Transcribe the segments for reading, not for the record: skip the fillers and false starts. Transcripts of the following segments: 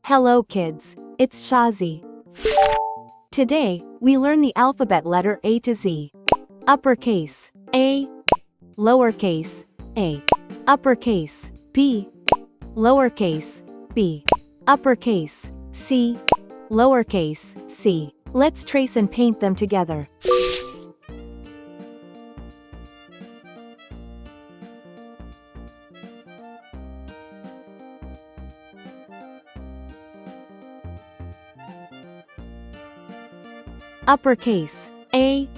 Hello kids, it's Shazi. Today, we learn the alphabet letter A to Z. Uppercase, A. Lowercase, A. Uppercase, B. Lowercase, B. Uppercase, C. Lowercase, C. Let's trace and paint them together. Uppercase, A.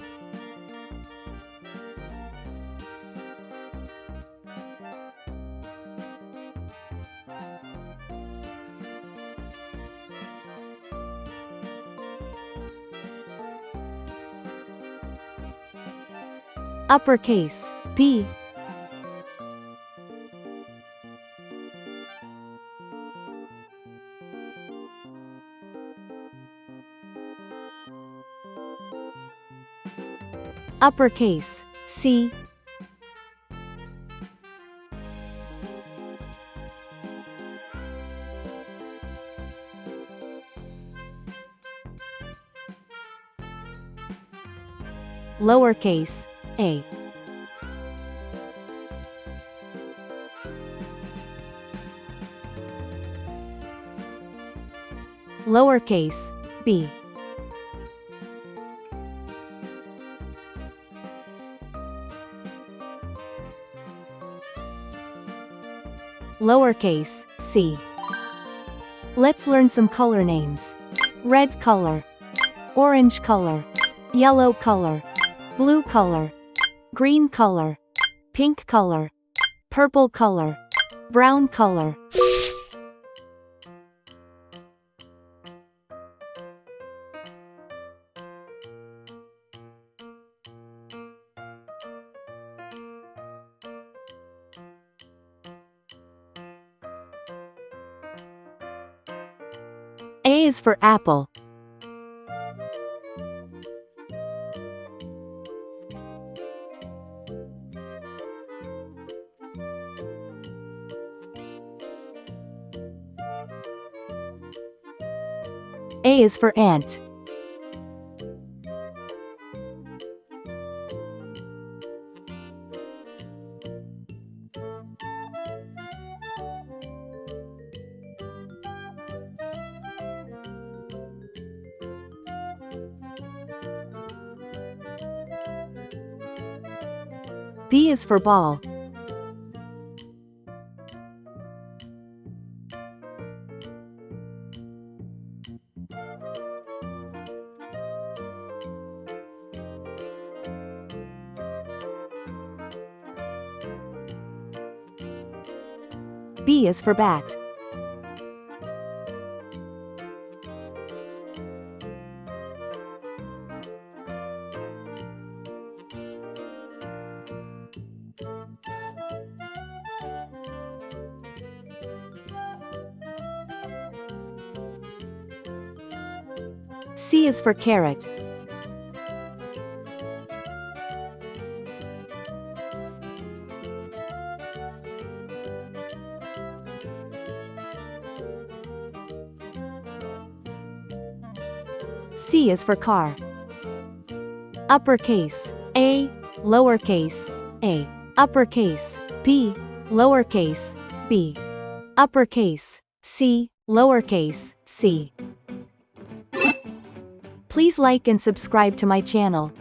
Uppercase, B. Uppercase, C. Lowercase, A. Lowercase, B. Lowercase, c. Let's learn some color names. Red color, orange color, yellow color, blue color, green color, pink color, purple color, brown color. A is for apple. A is for ant. B is for ball. B is for bat. C is for carrot. C is for car. Uppercase, A. Lowercase, A. Uppercase, B. Lowercase, B. Uppercase, C. Lowercase, C. Please like and subscribe to my channel.